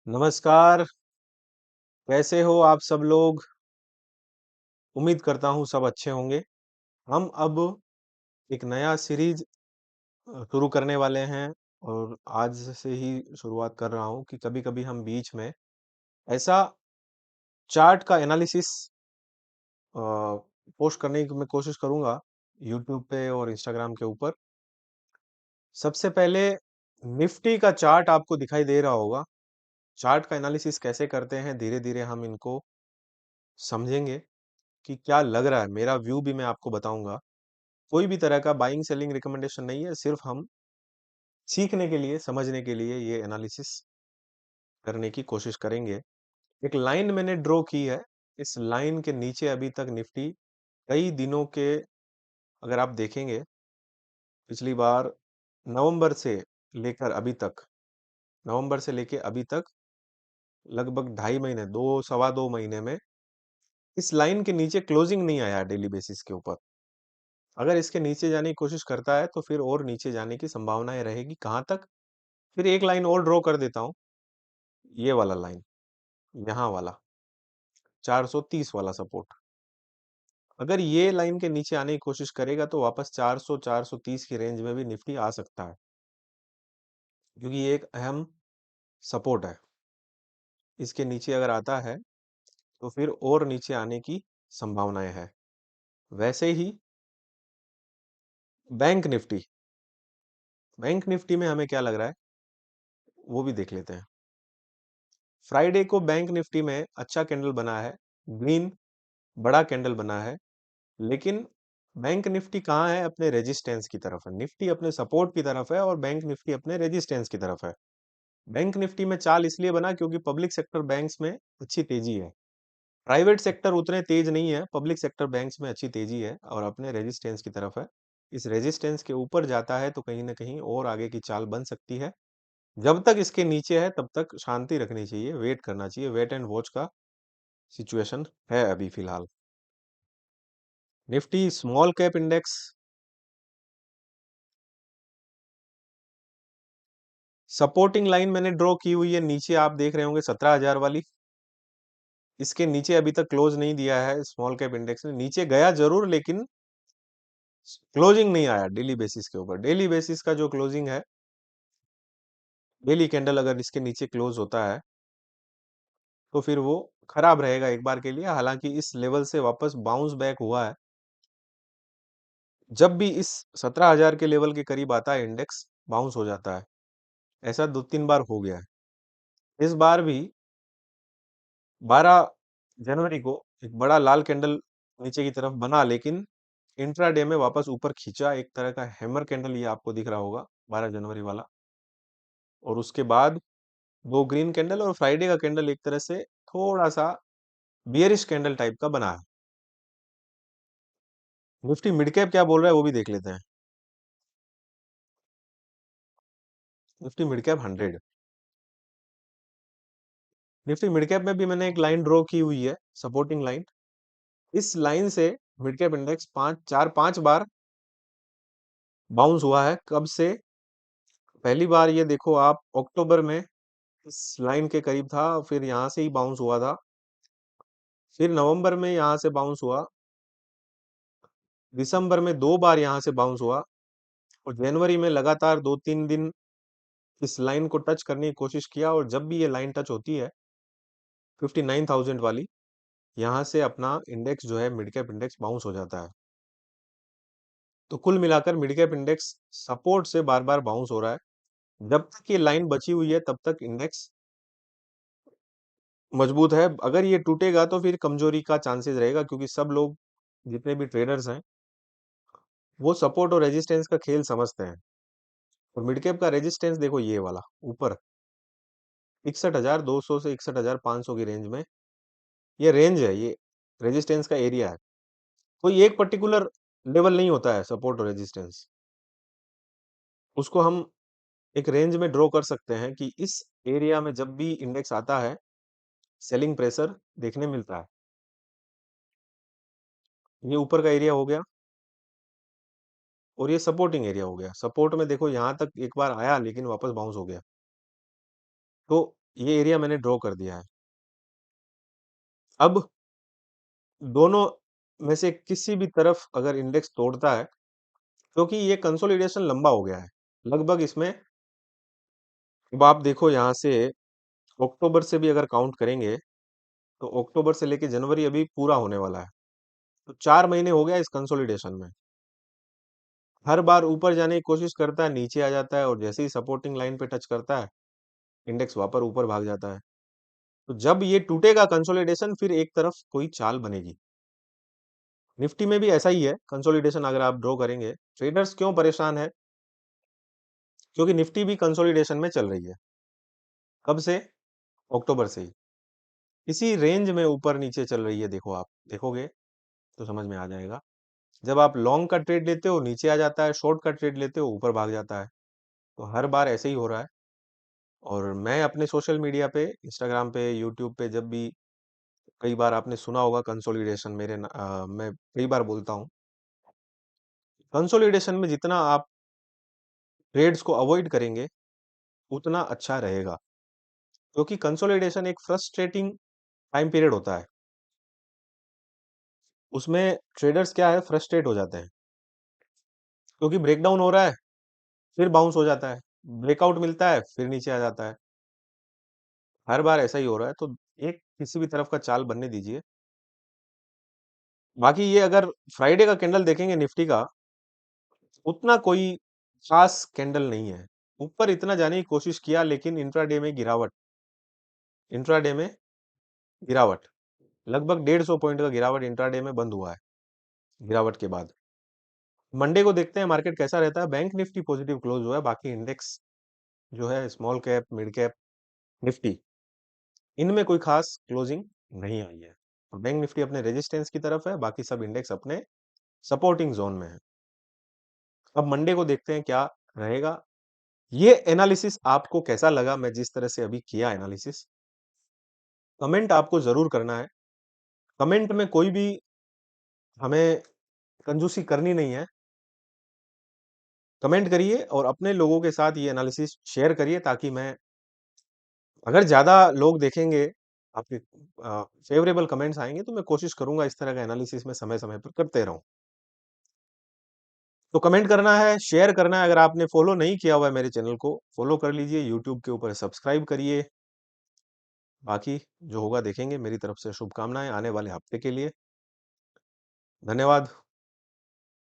नमस्कार, कैसे हो आप सब लोग? उम्मीद करता हूँ सब अच्छे होंगे। हम अब एक नया सीरीज़ शुरू करने वाले हैं और आज से ही शुरुआत कर रहा हूँ कि कभी-कभी हम बीच में ऐसा चार्ट का एनालिसिस अ, पोस्ट करने की मैं कोशिश करूँगा यूट्यूब पे और इंस्टाग्राम के ऊपर। सबसे पहले निफ्टी का चार्ट आपको दिखाई दे रहा होगा। चार्ट का एनालिसिस कैसे करते हैं, धीरे-धीरे हम इनको समझेंगे कि क्या लग रहा है। मेरा व्यू भी मैं आपको बताऊँगा। कोई भी तरह का बाइंग सेलिंग रिकमेंडेशन नहीं है, सिर्फ हम सीखने के लिए, समझने के लिए ये एनालिसिस करने की कोशिश करेंगे। एक लाइन मैंने ड्रॉ की है, इस लाइन के नीचे अभी तक निफ्टी कई दिनों के अगर आप देखेंगे, पिछली बार नवंबर से लेकर अभी तक, नवंबर से लेके अभी तक लगभग ढाई महीने, 2 सवा 2 महीने में इस लाइन के नीचे क्लोजिंग नहीं आया है डेली बेसिस के ऊपर। अगर इसके नीचे जाने की कोशिश करता है, तो फिर और नीचे जाने की संभावनाएँ रहेगी, कहाँ तक? फिर एक लाइन और ड्रॉ कर देता हूँ, ये वाला लाइन, यहाँ वाला, 430 वाला सपोर्ट। अगर ये लाइन के नीचे आने की कोशिश करेगा तो वापस 400-430 की रेंज में भी निफ्टी आ सकता है, क्योंकि ये एक अहम सपोर्ट है। इसके नीचे अगर आता है, तो फिर और नीचे आने की संभावनाएँ हैं। वैसे ही बैंक निफ्टी, बैंक निफ्टी में हमें क्या लग रहा है, वो भी देख लेते हैं। फ्राइडे को बैंक निफ्टी में अच्छा कैंडल बना है, ग्रीन बड़ा कैंडल बना है, लेकिन बैंक निफ्टी कहाँ है? अपने रेजिस्टेंस की तरफ है। निफ्टी अपने सपोर्ट की तरफ है और बैंक निफ्टी अपने रेजिस्टेंस की तरफ है। बैंक निफ्टी में चाल इसलिए बना क्योंकि पब्लिक सेक्टर बैंक्स में अच्छी तेजी है। प्राइवेट सेक्टर उतने तेज नहीं है, पब्लिक सेक्टर बैंक्स में अच्छी तेजी है और अपने रेजिस्टेंस की तरफ है। इस रेजिस्टेंस के ऊपर जाता है तो कहीं न कहीं और आगे की चाल बन सकती है। जब तक इसके नीचे है तब तक शांति रखनी चाहिए, वेट करना चाहिए, वेट एंड वॉच का सिचुएशन है अभी फिलहाल। Nifty small cap index supporting line मैंने ड्रॉ की हुई है, नीचे आप देख रहे होंगे 17,000 वाली। इसके नीचे अभी तक क्लोज नहीं दिया है स्मॉल कैप इंडेक्स ने। नीचे गया ज़रूर लेकिन क्लोजिंग नहीं आया डेली बेसिस के ऊपर। डेली बेसिस का जो क्लोजिंग है, डेली कैंडल अगर इसके नीचे क्लोज होता है, तो फिर वो खराब रहेगा एक बार के लिए। हालाँकि इस लेवल से वापस बाउंस बैक हुआ है। जब भी इस 17,000 के लेवल के करीब आता है इंडेक्स, बाउंस हो जाता है। ऐसा 2-3 बार हो गया है। इस बार भी 12 जनवरी को एक बड़ा लाल कैंडल नीचे की तरफ बना, लेकिन इंट्राडे में वापस ऊपर खींचा। एक तरह का हैमर कैंडल ये आपको दिख रहा होगा 12 जनवरी वाला। और उसके बाद 2 ग्रीन कैंडल और फ्राइडे का कैंडल एक तरह से थोड़ा-सा बियरिश कैंडल टाइप का बना है। निफ्टी मिड कैप क्या बोल रहा है वो भी देख लेते हैं। Nifty mid cap 100, Nifty mid cap में भी मैंने एक लाइन ड्रॉ की हुई है, सपोर्टिंग लाइन। इस लाइन से मिड कैप इंडेक्स 5 बार बाउंस हुआ है। कब से? पहली बार ये देखो आप अक्टूबर में इस लाइन के करीब था, फिर यहाँ से ही बाउंस हुआ था। फिर नवंबर में यहाँ से बाउंस हुआ, दिसंबर में 2 बार यहाँ से बाउंस हुआ और जनवरी में लगातार 2-3 दिन इस लाइन को टच करने की कोशिश किया और जब भी ये लाइन टच होती है 59,000 वाली, यहाँ से अपना इंडेक्स जो है मिड कैप इंडेक्स बाउंस हो जाता है। तो कुल मिलाकर मिड कैप इंडेक्स सपोर्ट से बार-बार बाउंस हो रहा है। जब तक ये लाइन बची हुई है तब तक इंडेक्स मजबूत है। अगर ये टूटेगा तो फिर कमजोरी का चांसेस रहेगा, क्योंकि सब लोग जितने भी ट्रेडर्स हैं, वो सपोर्ट और रेजिस्टेंस का खेल समझते हैं। और मिड कैप का रेजिस्टेंस देखो ये वाला ऊपर 61,200 से 61,500 की रेंज में, ये रेंज है, ये रेजिस्टेंस का एरिया है। कोई एक पर्टिकुलर लेवल नहीं होता है सपोर्ट और रेजिस्टेंस। उसको हम एक रेंज में ड्रॉ कर सकते हैं कि इस एरिया में जब भी इंडेक्स आता है, सेलिंग प्रेशर देखने मिलता है। ये ऊपर का एरिया हो गया और ये सपोर्टिंग एरिया हो गया। सपोर्ट में देखो यहाँ तक एक बार आया लेकिन वापस बाउंस हो गया। तो ये एरिया मैंने ड्रॉ कर दिया है। अब दोनों में से किसी भी तरफ अगर इंडेक्स तोड़ता है, क्योंकि ये कंसोलिडेशन लंबा हो गया है, लगभग इसमें अब आप देखो यहाँ से अक्टूबर से भी अगर काउंट करेंगे, तो अक्टूबर से लेके जनवरी अभी पूरा होने वाला है। तो 4 महीने हो गया इस कंसोलिडेशन में। हर बार ऊपर जाने की कोशिश करता है, नीचे आ जाता है और जैसे ही सपोर्टिंग लाइन पे टच करता है, इंडेक्स वापस ऊपर भाग जाता है। तो जब ये टूटेगा कंसोलिडेशन, फिर एक तरफ कोई चाल बनेगी। निफ्टी में भी ऐसा ही है, कंसोलिडेशन अगर आप ड्रॉ करेंगे। ट्रेडर्स क्यों परेशान है? क्योंकि निफ्टी भी कंसोलिडेशन में चल रही है। कब से? अक्टूबर से ही। इसी रेंज में ऊपर नीचे चल रही है, देखो आप देखोगे तो समझ में आ जाएगा। जब आप लॉन्ग का ट्रेड लेते हो नीचे आ जाता है, शॉर्ट का ट्रेड लेते हो ऊपर भाग जाता है। तो हर बार ऐसे ही हो रहा है। और मैं अपने सोशल मीडिया पे, इंस्टाग्राम पे, यूट्यूब पे जब भी, कई बार आपने सुना होगा कंसोलिडेशन, मैं कई बार बोलता हूँ, कंसोलिडेशन में जितना आप ट्रेड्स को अवॉइड करेंगे उतना अच्छा रहेगा, क्योंकि कंसोलिडेशन एक फ्रस्ट्रेटिंग टाइम पीरियड होता है। उसमें ट्रेडर्स क्या है, फ्रस्ट्रेट हो जाते हैं, क्योंकि ब्रेकडाउन हो रहा है, फिर बाउंस हो जाता है, ब्रेकआउट मिलता है, फिर नीचे आ जाता है। हर बार ऐसा ही हो रहा है, तो एक किसी भी तरफ का चाल बनने दीजिए। बाकी ये अगर फ्राइडे का कैंडल देखेंगे निफ्टी का, उतना कोई खास कैंडल नहीं है। ऊपर इतना जाने की कोशिश किया, लेकिन इंट्राडे में गिरावट, लगभग 150 पॉइंट का गिरावट इंट्राडे में बंद हुआ है, गिरावट के बाद। मंडे को देखते हैं मार्केट कैसा रहता है। बैंक निफ्टी पॉजिटिव क्लोज हुआ है, बाकी इंडेक्स जो है small cap, mid cap, Nifty, इनमें कोई खास क्लोजिंग नहीं आई है। और बैंक निफ्टी अपने रेजिस्टेंस की तरफ है, बाकी सब इंडेक्स अपने सपोर्टिंग जोन में है। अब मंडे को देखते हैं क्या रहेगा। ये एनालिसिस आपको कैसा लगा, मैं जिस तरह से अभी किया एनालिसिस, कमेंट आपको जरूर करना है। कमेंट में कोई भी हमें कंजूसी करनी नहीं है। कमेंट करिए और अपने लोगों के साथ ये एनालिसिस शेयर करिए, ताकि मैं, अगर ज्यादा लोग देखेंगे, आपके फेवरेबल कमेंट्स आएंगे, तो मैं कोशिश करूंगा इस तरह का एनालिसिस में समय समय पर करते रहूं। तो कमेंट करना है, शेयर करना है। अगर आपने फॉलो नहीं किया हुआ है मेरे चैनल को, फॉलो कर लीजिए, यूट्यूब के ऊपर सब्सक्राइब करिए। बाकी जो होगा देखेंगे। मेरी तरफ से शुभकामनाएं आने वाले हफ्ते के लिए। धन्यवाद।